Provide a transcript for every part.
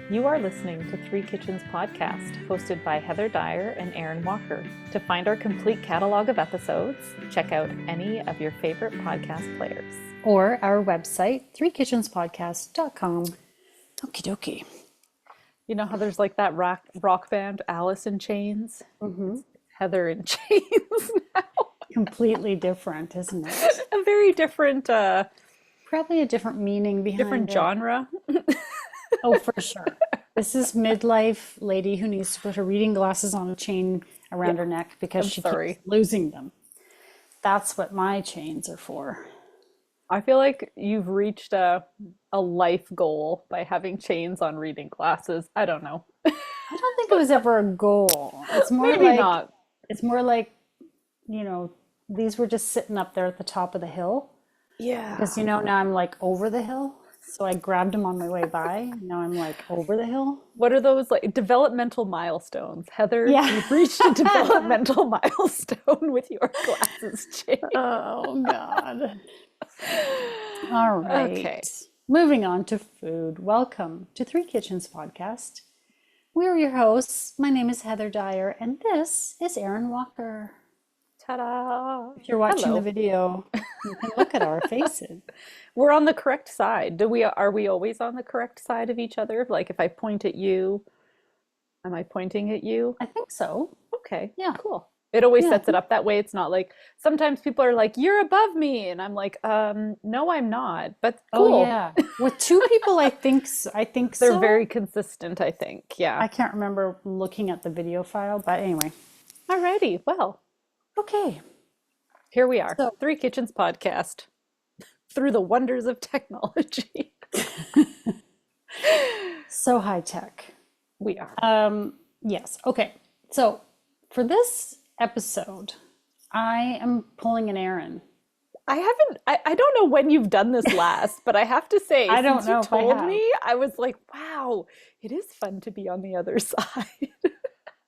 You are listening to Three Kitchens podcast, hosted by Heather Dyer and Aaron Walker. To find our complete catalog of episodes, check out any of your favorite podcast players. Or our website, threekitchenspodcast.com. Okie dokie. You know how there's like that rock band, Alice in Chains? Mm-hmm. Heather in Chains now. Completely different, isn't it? A very different, Probably a different meaning behind different it. genre. Oh, for sure. This is midlife lady who needs to put her reading glasses on a chain around her neck because she keeps losing them. That's what my chains are for. I feel like you've reached a life goal by having chains on reading glasses. I don't know. I don't think it was ever a goal. It's more Maybe like not. It's more like, these were just sitting up there at the top of the hill. Yeah. Because now I'm like over the hill. So I grabbed them on my way by. Now I'm like over the hill. What are those like developmental milestones? Heather, Yeah. you've reached a developmental milestone with your glasses chain. Oh, God. All right. Okay. Moving on to food. Welcome to Three Kitchens podcast. We're your hosts. My name is Heather Dyer, and this is Aaron Walker. Ta-da! If you're watching Hello. the video, you can look at our faces. We're on the correct side. Are we always on the correct side of each other? Like if I point at you, am I pointing at you? I think so. Okay. Yeah. Cool. It always Yeah. sets it up that way. It's not like sometimes people are like, "You're above me," and I'm like, no, I'm not." But cool. Oh, yeah. With two people, I think so. They're very consistent, I think. Yeah. I can't remember looking at the video file, but anyway. Alrighty. Well, Okay. here we are. So- Three Kitchens podcast through the wonders of technology. So high tech. We are. Yes. Okay. So for this episode, I am pulling an Aaron. I don't know when you've done this last, but I have to say, I don't since know you if I told have. me, I was like, wow, it is fun to be on the other side.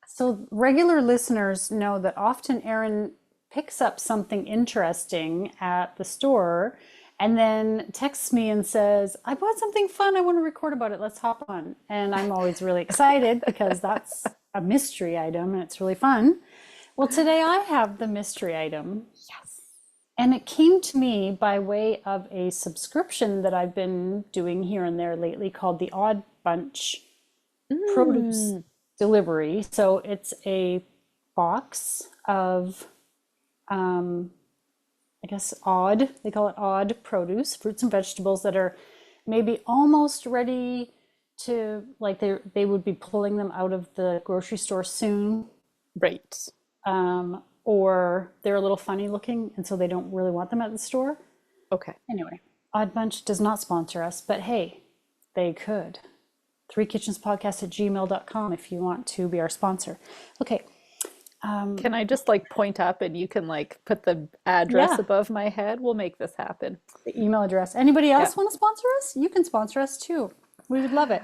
So regular listeners know that often Aaron picks up something interesting at the store and then texts me and says, I bought something fun. I want to record about it. Let's hop on. And I'm always really excited because that's a mystery item and it's really fun. Well, today I have the mystery item. Yes. And it came to me by way of a subscription that I've been doing here and there lately called the Odd Bunch Produce Delivery. So it's a box of, I guess, they call it odd produce, fruits and vegetables that are maybe almost ready to, like they would be pulling them out of the grocery store soon. Right. Or they're a little funny looking, and so they don't really want them at the store. Okay. Anyway, Odd Bunch does not sponsor us, but hey, they could. threekitchenspodcast@gmail.com if you want to be our sponsor. Okay. Can I just like point up and you can like put the address Yeah. above my head? We'll make this happen. The email address. Anybody else Yeah. want to sponsor us? You can sponsor us too. We would love it.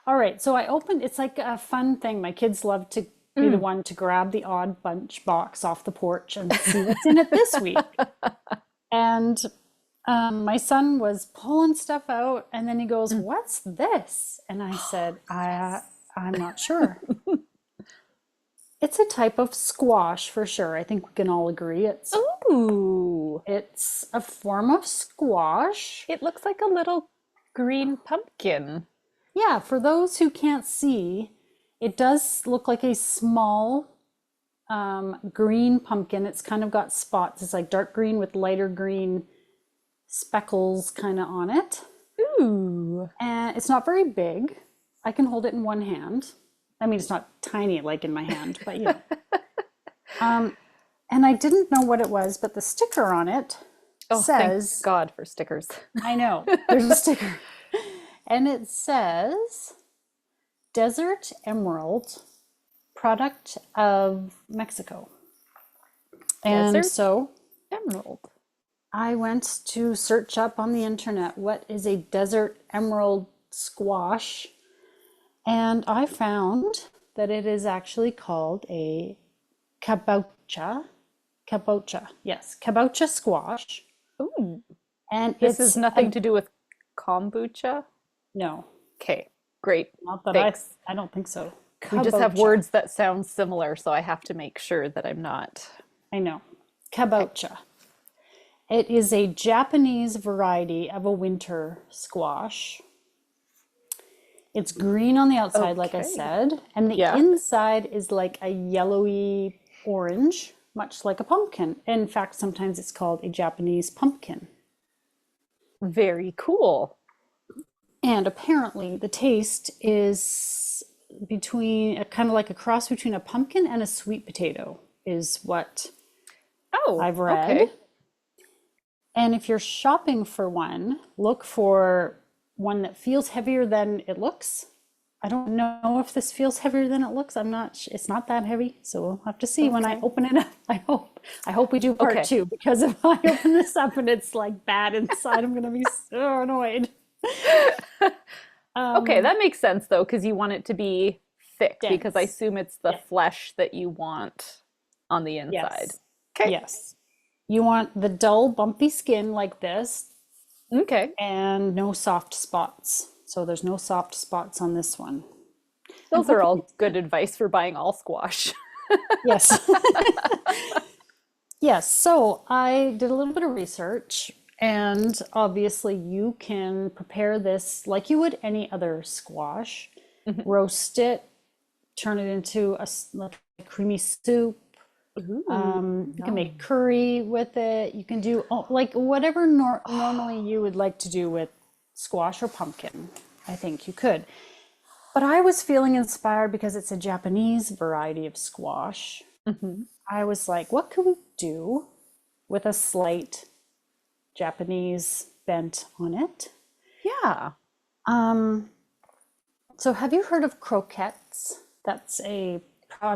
All right. So I opened, it's like a fun thing. My kids love to be the one to grab the Odd Bunch box off the porch and see what's in it this week. And my son was pulling stuff out and then he goes, what's this? And I said, I'm not sure. It's a type of squash for sure. I think we can all agree Ooh. it's a form of squash. It looks like a little green pumpkin. Yeah, for those who can't see, it does look like a small green pumpkin. It's kind of got spots. It's like dark green with lighter green speckles kind of on it. Ooh. And it's not very big. I can hold it in one hand. I mean, it's not tiny like in my hand, but you know. And I didn't know what it was, but the sticker on it says, thank God for stickers. I know, there's a sticker. And it says, Desert Emerald, product of Mexico. And Desert so Emerald. I went to search up on the internet, what is a desert emerald squash? And I found that it is actually called a kabocha. Kabocha, yes, kabocha squash. Ooh. And This it's is nothing to do with kombucha? no. Okay. Great. Not that Thanks. I don't think so. We just have Kabocha. words that sound similar, so I have to make sure that I'm not. I know. Okay. Kabocha. It is a Japanese variety of a winter squash. It's green on the outside, like I Okay. said, and the Yeah. inside is like a yellowy orange, much like a pumpkin. In fact, sometimes it's called a Japanese pumpkin. Very cool. And apparently, the taste is between kind of like a cross between a pumpkin and a sweet potato, is what Oh, I've read. okay. And if you're shopping for one, look for one that feels heavier than it looks. I don't know if this feels heavier than it looks. I'm not, it's not that heavy. So we'll have to see when I Okay. open it up. I hope we do part Okay. two, because if I open this up and it's like bad inside, I'm gonna be so annoyed. Okay, Um, that makes sense though, because you want it to be thick, because I dense. assume it's the Yeah. flesh that you want on the inside. Yes. Okay. Yes. You want the dull, bumpy skin like this Okay. and no soft spots. So there's no soft spots on this one. I'm Those are hoping all it's good advice for buying all squash. yes. Yes, so I did a little bit of research, and obviously you can prepare this like you would any other squash. Mhm. Roast it, turn it into like a creamy soup. Ooh, You can make yum. curry with it. You can do like whatever normally you would like to do with squash or pumpkin. I think you could. But I was feeling inspired because it's a Japanese variety of squash. Mhm. I was like, what could we do with a slight Japanese bent on it? Yeah. Um, so have you heard of croquettes? That's I'm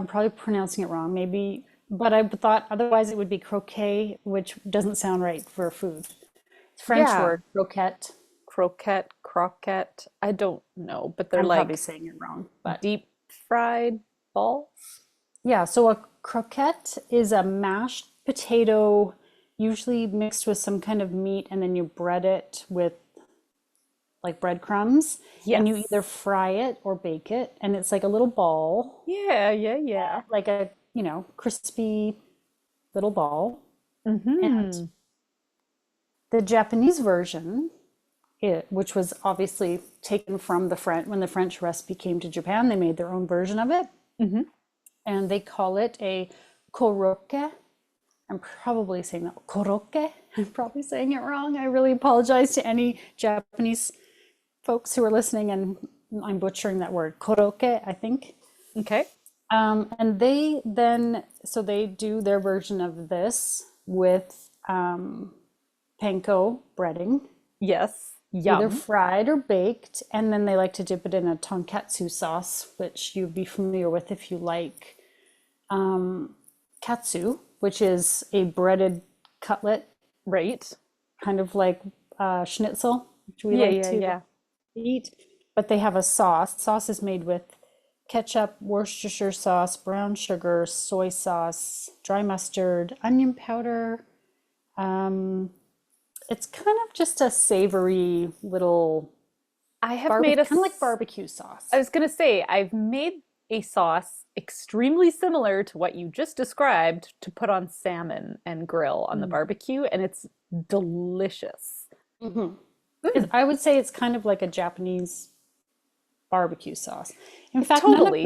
probably pronouncing it wrong, maybe, but I thought otherwise it would be croquet, which doesn't sound right for food. It's a French Yeah. word, croquette. Croquette, croquette. I don't know, but they're I'm probably like saying it wrong, but deep fried balls. yeah, so a croquette is a mashed potato, usually mixed with some kind of meat, and then you bread it with like breadcrumbs, and you either Yes. fry it or bake it, and it's like a little ball, Yeah, yeah, yeah. like a, crispy little ball. And Mm-hmm. the Japanese version, which was obviously taken from the French, when the French recipe came to Japan, they made their own version of it, Mm-hmm. and they call it a Korroke. I'm probably saying that Korroke. I'm probably saying it wrong. I really apologize to any Japanese folks who are listening, and I'm butchering that word. Korroke, I think. Okay. And they then, so they do their version of this with panko breading, Yes. either Yum. fried or baked, and then they like to dip it in a tonkatsu sauce, which you'd be familiar with if you like katsu, which is a breaded cutlet, Right. kind of like schnitzel, which we Yeah, like yeah, to yeah. eat. But they have a sauce. Sauce is made with ketchup, Worcestershire sauce, brown sugar, soy sauce, dry mustard, onion powder. Um, it's kind of just a savory little I have made barbecue, a kind of like barbecue sauce. I was gonna say, I've made a sauce extremely similar to what you just described to put on salmon and grill on the Mm. barbecue, and it's delicious. Mhm. Mm, I would say it's kind of like a Japanese barbecue sauce. In fact, totally.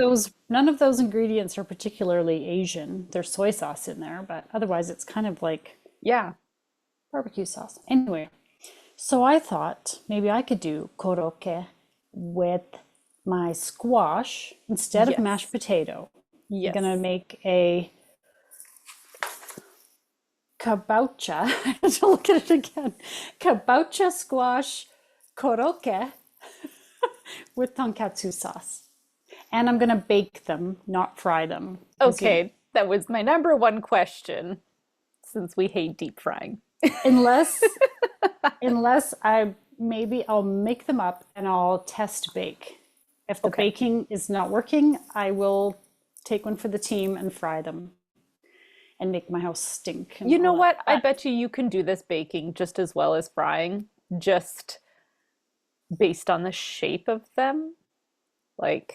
none of those ingredients are particularly Asian. There's soy sauce in there, but otherwise it's kind of like Yeah. barbecue sauce. Anyway, so I thought maybe I could do korokke with my squash instead of mashed Yes. potato. I'm gonna Yes. make a kabocha. I have to look at it again. Kabocha squash korokke with tonkatsu sauce. And I'm gonna bake them, not fry them, because Okay, that was my number one question since we hate deep frying. unless I'll make them up and I'll test bake. If the Okay. baking is not working, I will take one for the team and fry them and make my house stink and You all know that. what? I But bet you can do this baking just as well as frying, just based on the shape of them. Like,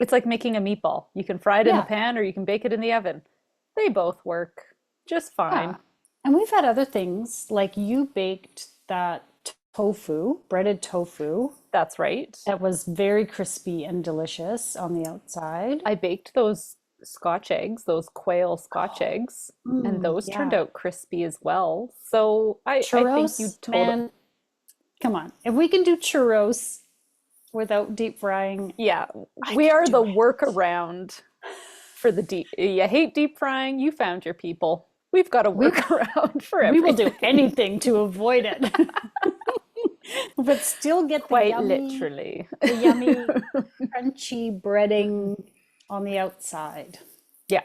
it's like making a meatball. You can fry it in the Yeah. pan or you can bake it in the oven. They both work just Yeah. fine. And we've had other things like you baked that tofu, breaded tofu, That's right. that was very crispy and delicious on the outside. I baked those Scotch eggs, those quail Scotch Oh, eggs, and those turned yeah. out crispy as well. So I think you Churros, told, man, come on. If we can do churros without deep frying, yeah, I we can are do the it. workaround for the deep. You hate deep frying, you found your people. We've got a We workaround for we will do everything. anything to avoid it, but still get Quite literally. the yummy, crunchy breading on the outside. Yeah.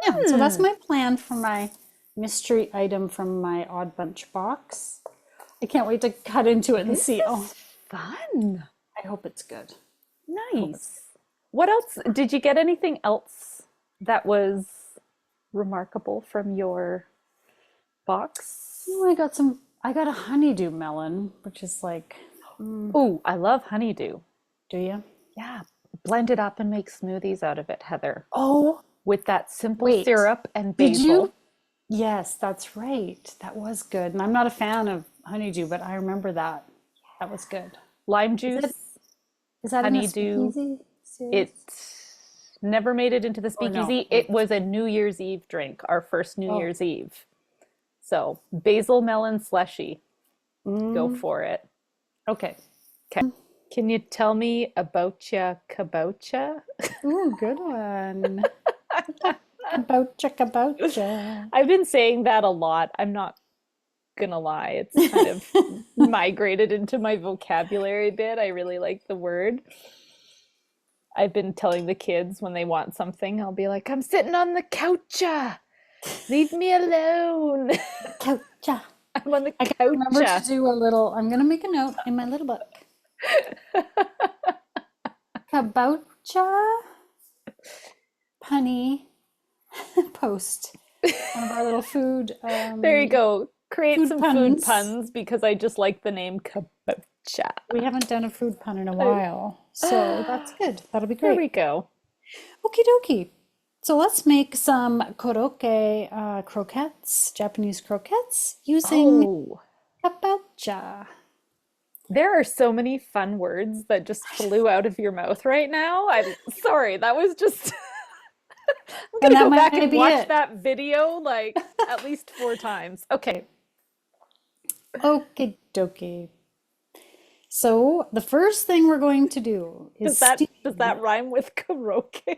Yeah, so that's Mm, my plan for my mystery item from my Odd Bunch box. I can't wait to cut into it and this see. Oh, is fun. I hope it's good. I hope it's Nice. What else? Did you get anything else that was remarkable from your box? Oh, I got a honeydew melon, which is like, Oh, I love honeydew. do you? Yeah, blend it up and make smoothies out of it, Heather, Oh, with that simple wait. syrup and Did you? basil. Yes, that's right. That was good. And I'm not a fan of honeydew, but I remember that. That was good. Lime Is that juice, is that in the honeydew. speakeasy series? It never made it into the Or no? speakeasy. It was a New Year's Eve drink, our first New Oh. Year's Eve. So, basil melon slushy, go Mm, for it. okay. Okay. Can you tell me about your kabocha? Ooh, good one. Kabocha, kabocha. I've been saying that a lot. I'm not gonna lie. It's kind of migrated into my vocabulary a bit. I really like the word. I've been telling the kids when they want something, I'll be like, I'm sitting on the couch. Leave me alone. Kabocha. I'm on the I gotta remember to couch. do a little, I'm gonna make a note in my little book. Kabocha punny post. One of our little There you go. Create food some food puns. puns because I just like the name kabocha. We haven't done a food pun in a while, so that's good. That'll be There great. we go. Okie dokie. So let's make some Korroke croquettes, Japanese croquettes, using Oh, kabocha. there are so many fun words that just flew out of your mouth right now. I'm sorry, that was just. I'm And gonna that go back might and be watch it. that video like at least 4 times. Okay. Okie dokie. So the first thing we're going to do is steam. Does that rhyme with karaoke?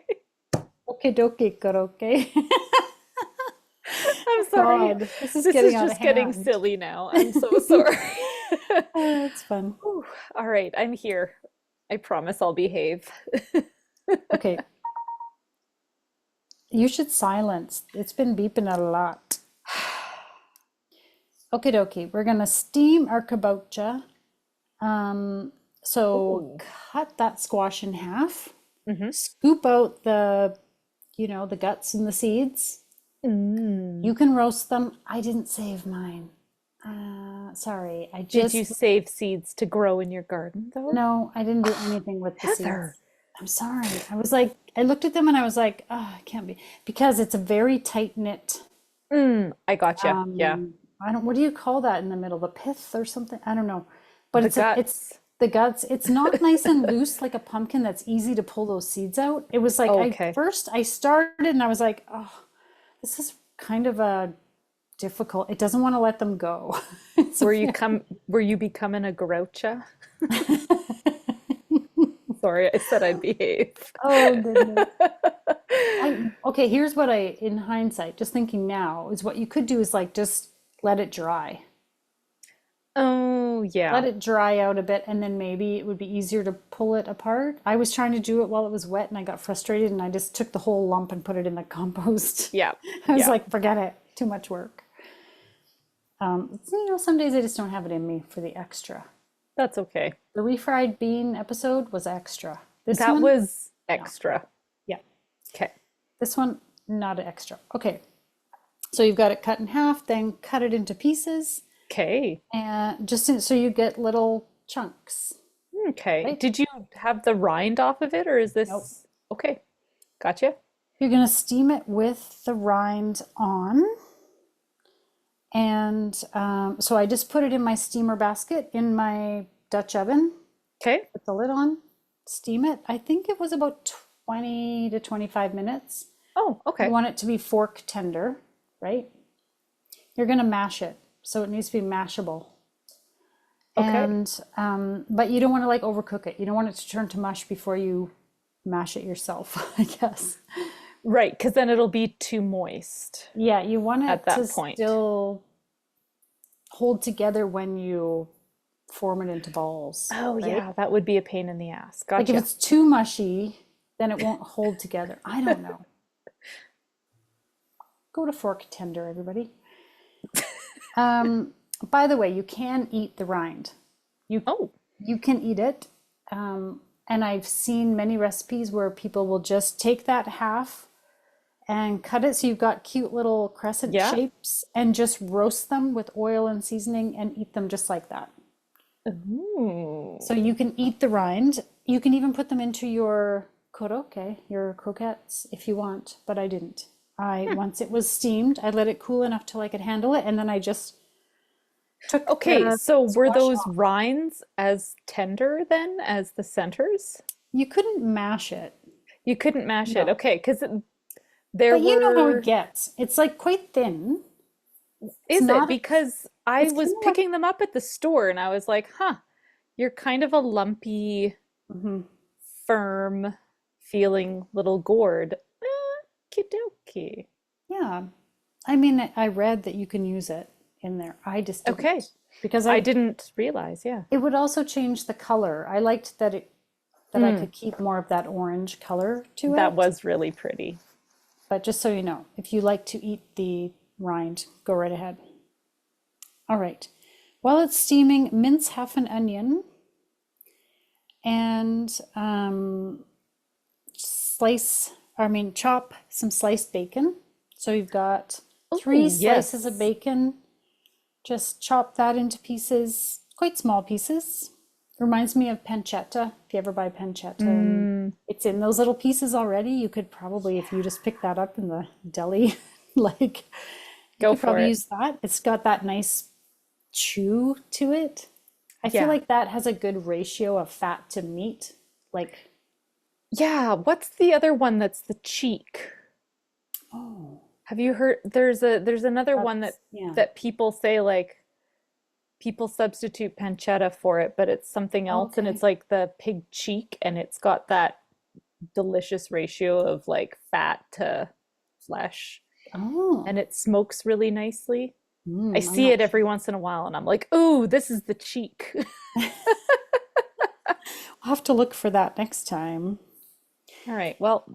Okie dokie Korroke. I'm sorry. God, this is This is getting out of just getting hand. silly now. I'm so sorry. Oh, it's fun. Whew. All right, I'm here. I promise I'll behave. Okay, you should silence. It's been beeping a lot. Okie dokie. We're gonna steam our kabocha. So Ooh. cut that squash in half. Hmm. Scoop out the guts and the seeds. Mm. You can roast them. I didn't save mine. Sorry. Did you save seeds to grow in your garden though? No, I didn't do anything with the Heather. seeds. I'm sorry. I was like, I looked at them and I was like, oh, it can't be because it's a very tight knit. I gotcha. Yeah. I don't, what do you call that in the middle? The pith or something? I don't know. But The it's guts. the guts. It's not nice and loose like a pumpkin that's easy to pull those seeds out. It was like Okay. I started and I was like, oh, this is kind of a difficult. It doesn't want to let them go. It's a Were you becoming a groucha? Sorry, I said I'd behave. oh goodness. Okay, here's what in hindsight, just thinking now, is what you could do is like just let it dry. Oh, Let yeah. it dry out a bit, and then maybe it would be easier to pull it apart. I was trying to do it while it was wet, and I got frustrated, and I just took the whole lump and put it in the compost. Yeah. I was Yeah. like, forget it, too much work. Some days I just don't have it in me for the extra. That's okay. The refried bean episode was extra. This That one, was no. extra. Yeah. Okay. This one, not extra. Okay, so you've got it cut in half, then cut it into pieces, Okay. and so you get little chunks. Okay. right? Did you have the rind off of it, or is Nope. this okay? Gotcha. You're going to steam it with the rind on. And so I just put it in my steamer basket in my Dutch oven, Okay. put the lid on, steam it. I think it was about 20 to 25 minutes. Oh, You okay. want it to be fork tender, right? You're going to mash it. So it needs to be mashable. Okay. And, but you don't want to like overcook it. You don't want it to turn to mush before you mash it yourself, I guess. Right, because then it'll be too moist Yeah, you want at it to that point. still hold together when you form it into balls, Oh, right? yeah, that would be a pain in the ass. Like if Gotcha. it's too mushy, then it won't hold together. I don't know. Go to fork tender, everybody. Um, by the way, you can eat the rind. You Oh, you can eat it. And I've seen many recipes where people will just take that half and cut it so you've got cute little crescent yeah. shapes and just roast them with oil and seasoning and eat them just like that. So Ooh. you can eat the rind. You can even put them into your Korroke, your croquettes, if you want, but I didn't. Once it was steamed, I let it cool enough till I could handle it, and then I just took Okay, the so were squash those off. rinds as tender then as the centers? You couldn't mash it, You couldn't mash it. no. Okay, because there But you know how it were, gets. It's like quite thin. It's is it? not, Because I it's kind was of like, picking them up at the store and I was like, huh, you're kind of a lumpy, mhm. firm feeling little gourd. Kidoki. Yeah. I mean, I read that you can use it in there. I just Okay. didn't because I didn't realize, yeah. it would also change the color. I liked that I Mm, could keep more of that orange color to that it. was really pretty. But just so you know, if you like to eat the rind, go right ahead. All right. While it's steaming, mince half an onion and chop some sliced bacon. So you've got three Oh, slices of yes. bacon. Just chop that into pieces, quite small pieces. Reminds me of pancetta. If you ever buy pancetta and Mm, it's in those little pieces already, you could probably, if you just pick that up in the deli, like you go could for probably it. use that. It's got that nice chew to it. I feel Yeah. like that has a good ratio of fat to meat. Like, Yeah, what's the other one that's the cheek? oh, Have you heard there's another one that's, yeah. that people say like people substitute pancetta for it, but it's something else and Okay. it's like the pig cheek and it's got that delicious ratio of like fat to flesh Oh, and it smokes really nicely. I I'm see not it every sure. once in a while and I'm like, "Ooh, this is the cheek." I'll have to look for that next time. All right. Well,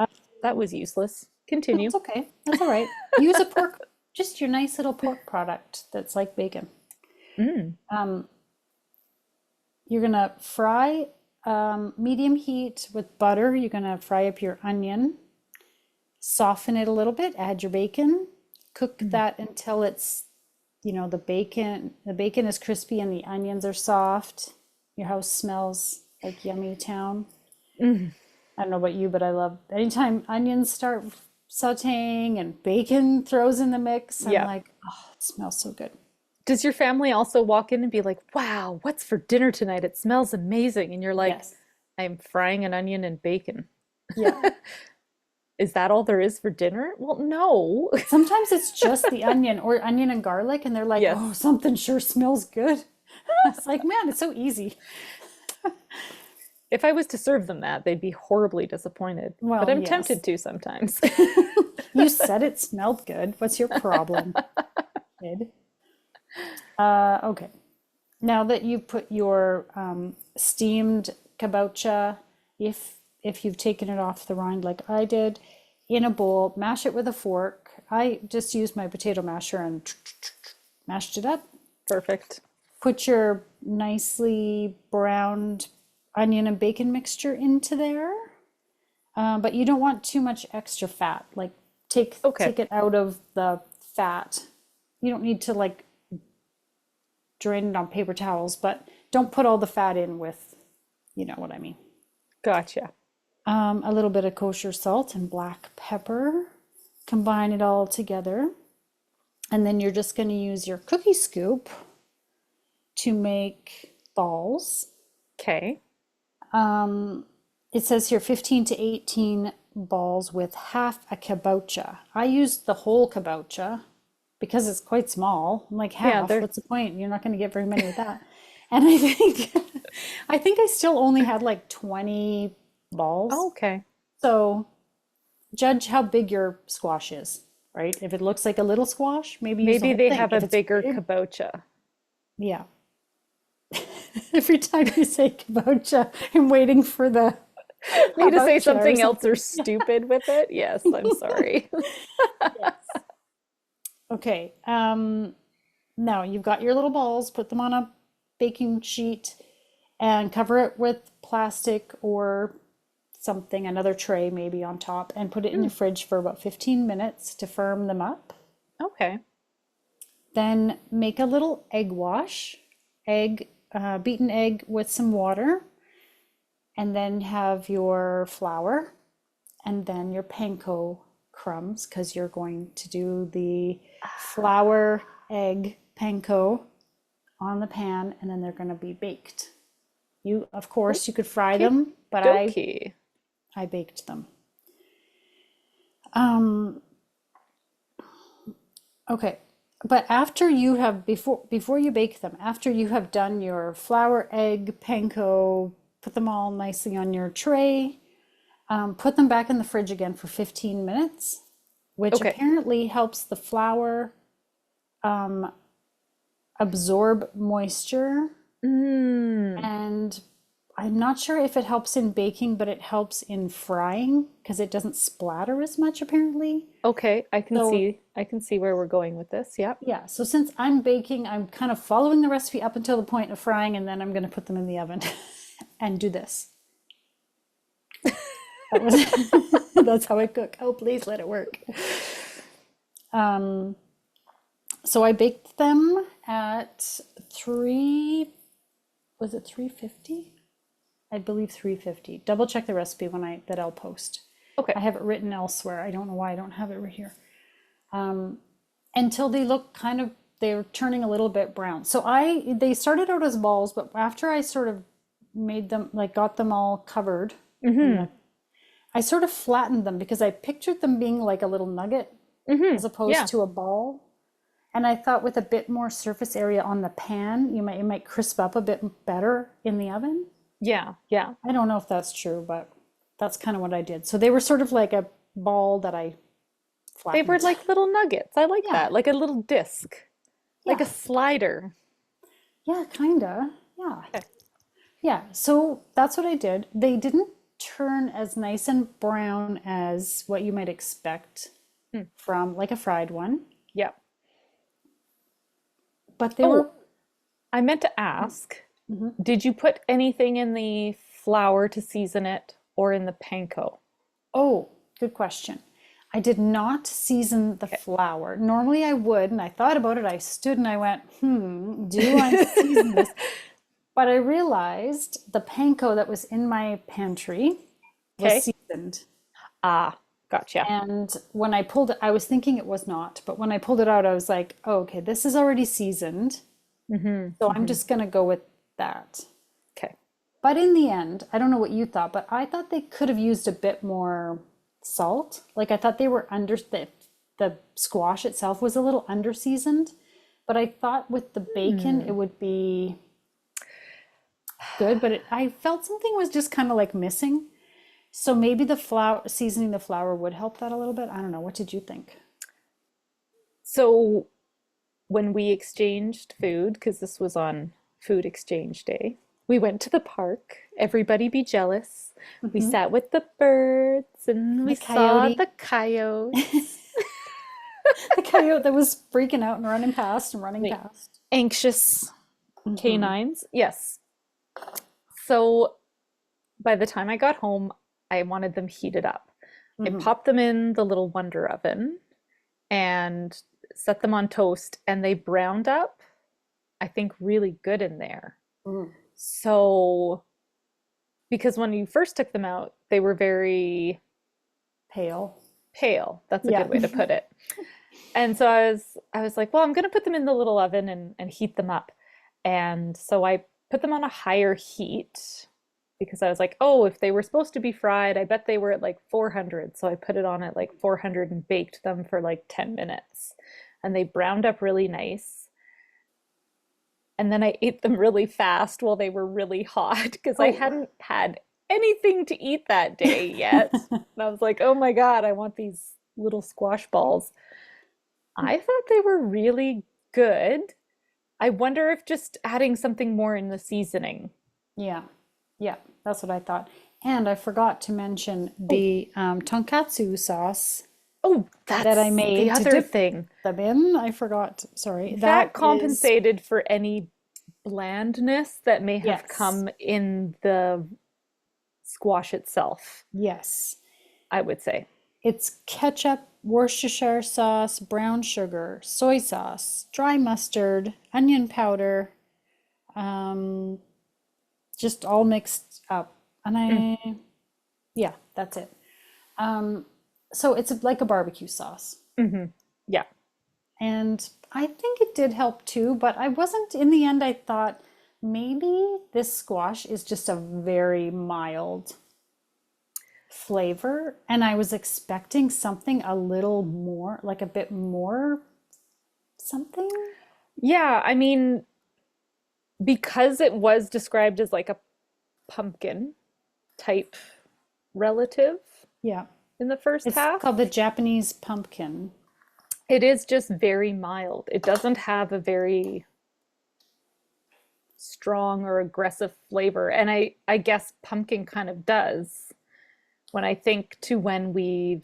that was useless. Continue. That's okay. That's all right. Use a pork, just your nice little pork product that's like bacon. Mm. Um, you're gonna fry medium heat with butter. You're gonna fry up your onion, soften it a little bit, add your bacon, cook Mm. that until it's, the bacon is crispy and the onions are soft. Your house smells like yummy town. Mm. I don't know about you, but I love anytime onions start sauteing and bacon throws in the mix. I'm Yeah. like, oh, it smells so good. Does your family also walk in and be like, "Wow, what's for dinner tonight? It smells amazing." And you're like, Yes. "I'm frying an onion and bacon." Yeah. Is that all there is for dinner? Well, no. Sometimes it's just the onion or onion and garlic, and they're like, oh, Yes. something sure smells good. It's like, man, it's so easy. If I was to serve them that, they'd be horribly disappointed. But Well, I'm yes. tempted to sometimes. You said it smelled good. What's your problem, kid? Okay. Now that you put your steamed kabocha, if you've taken it off the rind like I did, in a bowl, mash it with a fork. I just used my potato masher and mashed it up. Perfect. Put your nicely browned onion and bacon mixture into there, but you don't want too much extra fat. Like Okay. take it out of the fat. You don't need to like drain it on paper towels, but don't put all the fat in with You know what I mean. Gotcha. A little bit of kosher salt and black pepper. Combine it all together. And then you're just going to use your cookie scoop to make balls. Okay. It says here 15 to 18 balls with half a kabocha. I used the whole kabocha because it's quite small. I'm like Yeah, half. they're What's the point? You're not going to get very many with that. And I think I still only had like 20 balls. okay. So judge how big your squash is, right? If it looks like a little squash, maybe use the Maybe whole they thing. have a If it's bigger big, kabocha. yeah. Every time you say kabocha, I'm waiting for the Me to say kabocha or something else or something. stupid with it? Yes, I'm sorry. Yes. Okay. Now you've got your little balls, put them on a baking sheet and cover it with plastic or something, another tray maybe on top, and put it in the Mm, fridge for about 15 minutes to firm them up. okay. Then make a little egg wash, beaten egg with some water, and then have your flour and then your panko crumbs because you're going to do the flour egg panko on the pan and then they're going to be baked. You, of course, you could fry Okie them, but dokie. I baked them. Um, okay. But after you have before you bake them, after you have done your flour, egg, panko, put them all nicely on your tray, put them back in the fridge again for 15 minutes, which Okay. apparently helps the flour um, absorb moisture. Mm, And I'm not sure if it helps in baking, but it helps in frying because it doesn't splatter as much apparently. okay, I can So see I can see where we're going with this. Yep. yeah, so since I'm baking, I'm kind of following the recipe up until the point of frying, and then I'm going to put them in the oven and do this. That was that's how I cook. Oh, please let it work. Um, so I baked them at was it 350? I believe 350. Double check the recipe that I'll post. Okay. I have it written elsewhere. I don't know why I don't have it right here. Um, until they look they're turning a little bit brown. So they started out as balls, but after I sort of made them, like got them all covered in Mm-hmm. I sort of flattened them because I pictured them being like a little nugget Mm-hmm. as opposed Yeah. to a ball. And I thought with a bit more surface area on the pan, it might crisp up a bit better in the oven. Yeah. Yeah. I don't know if that's true, but that's kind of what I did. So they were sort of like a ball that I They were flattened. like little nuggets. I like Yeah, that. Like a little disc. Like yeah, a slider. yeah, kinda. Yeah. Okay. Yeah, so that's what I did. They didn't turn as nice and brown as what you might expect Hmm. from like a fried one, Yeah. but they were, Oh, I meant to ask, mhm. did you put anything in the flour to season it or in the panko? Oh, good question. I did not season the flour. Normally I would, and I thought about it. I stood and I went, do I season this? But I realized the panko that was in my pantry was Okay. seasoned. Ah, gotcha. And when I pulled it, I was thinking it was not, but when I pulled it out, I was like, oh, okay, this is already seasoned. Mm-hmm. So I'm Mm-hmm. just going to go with that. Okay. But in the end, I don't know what you thought, but I thought they could have used a bit more salt. Like I thought they were the squash itself was a little under seasoned, but I thought with the bacon it Hmm. would be good, but I felt something was just kind of like missing. So maybe seasoning the flour would help that a little bit. I don't know. What did you think? So when we exchanged food, because this was on food exchange day, we went to the park. Everybody be jealous. We Hmm. sat with the birds and we The saw coyote, the coyotes. the coyote that was freaking out and running past and running The past. anxious Hmm. canines. Yes. So by the time I got home, I wanted them heated up. I Hmm. popped them in the little Wonder Oven and set them on toast, and they browned up, I think, really good in there. Hmm. So because when you first took them out, they were very Pale. pale. That's a Yeah. good way to put it. And so I was like, well, I'm gonna put them in the little oven and heat them up. And so I put them on a higher heat because I was like, oh, if they were supposed to be fried, I bet they were at like 400. So I put it on at like 400 and baked them for like 10 minutes. And they browned up really nice. And then I ate them really fast while they were really hot because I Oh. hadn't had anything to eat that day yet. And I was like, oh my God, I want these little squash balls. I thought they were really good. I wonder if just adding something more in the seasoning. Yeah. Yeah. That's what I thought. And I forgot to mention Oh, the tonkatsu sauce oh, that I that's the made to other dip thing. them in. I forgot. Sorry. That That is, compensated for any blandness that may have yes. come in the squash itself, Yes. I would say. It's ketchup, Worcestershire sauce, brown sugar, soy sauce, dry mustard, onion powder, um, just all mixed up. And Mm, yeah, that's it. Um, so it's like a barbecue sauce. hmm. Yeah. And I think it did help too, but I wasn't, in the end, I thought maybe this squash is just a very mild flavor. And I was expecting something a little more, like a bit more something. Yeah, I mean, because it was described as like a pumpkin type relative Yeah. in the first It's half, called the Japanese pumpkin. it is just very mild. It doesn't have a very strong or aggressive flavor. And I guess pumpkin kind of does. When I think to when we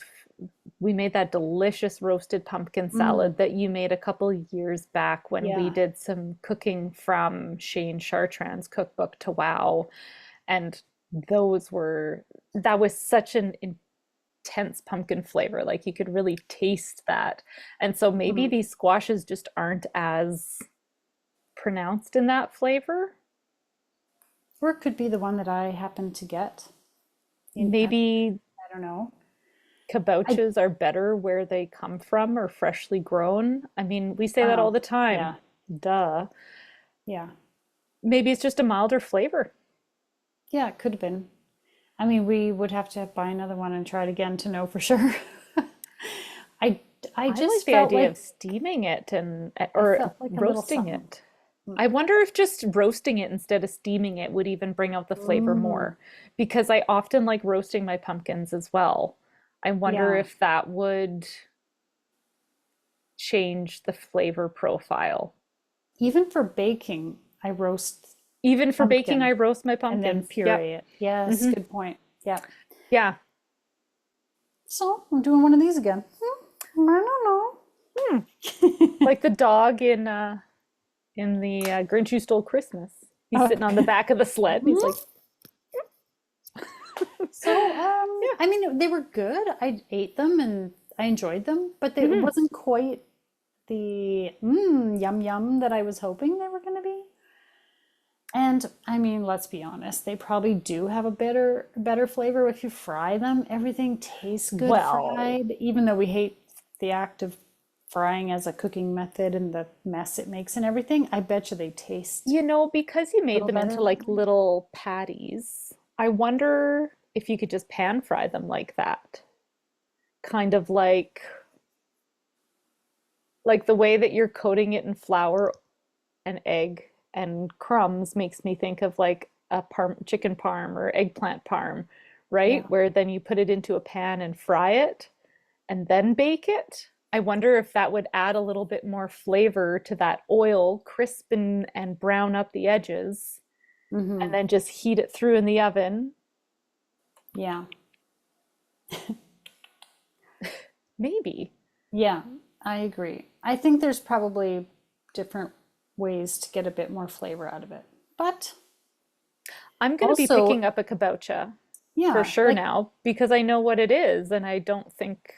made that delicious roasted pumpkin Mm, salad that you made a couple years back when we yeah. did some cooking from Shane Chartrand's cookbook to Wow. And that was such an intense pumpkin flavor. Like you could really taste that. And so maybe Mhm. these squashes just aren't as pronounced in that flavor. Or it could be the one that I happened to get. Maybe I don't know. I kabochas are better where they come from or freshly grown. I mean, we say that all oh the time. yeah, Duh. yeah, Maybe it's just a milder flavor. yeah. It could have been. I mean, we would have to buy another one and try it again to know for sure. I I I like just the felt idea of like steaming it and I or felt like a little roasting something. it. I wonder if just roasting it instead of steaming it would even bring out the flavor Mm, more because I often like roasting my pumpkins as well. I wonder yeah. if that would change the flavor profile. Even for baking, I roast Even for baking, pumpkin I roast my and then pumpkins. Yep. puree it. Yes, Hmm. good point. Yeah. Yeah. So I'm doing one of these again. I don't Hmm. know. Like the dog in the Grinch Who Stole Christmas. He's Uh, sitting on the back of the sled and he's like, So, yeah. I mean, they were good. I ate them and I enjoyed them, but it Hmm. wasn't quite the yum yum that I was hoping they were going to be. And I mean, let's be honest, they probably do have a better flavor if you fry them. Everything tastes good Well, fried, even though we hate the act of frying as a cooking method and the mess it makes and everything. I bet you they taste because you a made little them better into that like way. little patties, I wonder if you could just pan fry them like that. Kind of like the way that you're coating it in flour and egg and crumbs makes me think of like a chicken parm or eggplant parm, right? Yeah. Where then you put it into a pan and fry it and then bake it. I wonder if that would add a little bit more flavor to that oil, crispen and brown up the edges, and Hmm. then just heat it through in the oven. Yeah. Maybe. Yeah, I agree. I think there's probably different ways to get a bit more flavor out of it. But I'm going to be also, picking up a kabocha for yeah, sure like now because I know what it is and I don't think,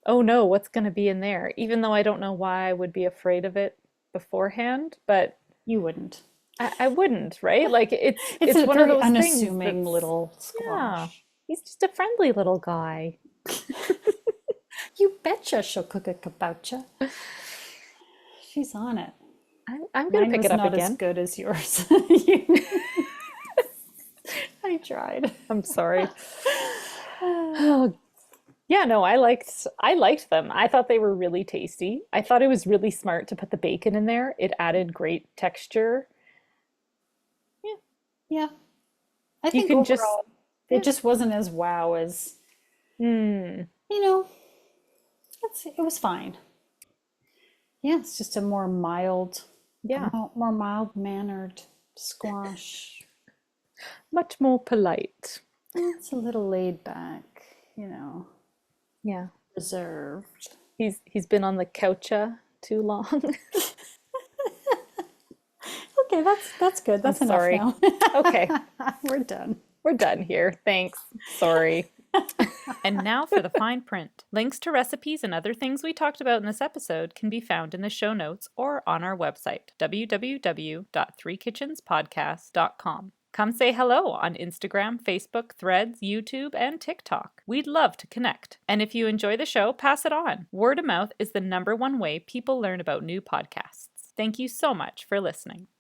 oh no, what's going to be in there? Even though I don't know why I would be afraid of it beforehand, but you wouldn't. I wouldn't, right? Like It's it's a one of very those things unassuming that's little yeah. squash. He's just a friendly little guy. You betcha she'll cook a kabocha. She's on it. I'm gonna Mine pick was it up not as again. good as yours. I tried. I'm sorry. Oh, yeah, no, I liked them. I thought they were really tasty. I thought it was really smart to put the bacon in there. It added great texture. Yeah, Yeah. I you think can just overall, it yeah. just wasn't as wow as, Mm, you know, it was fine. Yeah, it's just a yeah, more mild mannered squash. much more polite. It's a little laid back, Yeah. reserved. He's been on the coucha too long. Okay, that's good. I'm That's enough sorry. now. Okay, We're done. we're done here. Thanks. Sorry. And now for the fine print. Links to recipes and other things we talked about in this episode can be found in the show notes or on our website, www.threekitchenspodcast.com. Come say hello on Instagram, Facebook, Threads, YouTube, and TikTok. We'd love to connect. And if you enjoy the show, pass it on. Word of mouth is the #1 way people learn about new podcasts. Thank you so much for listening.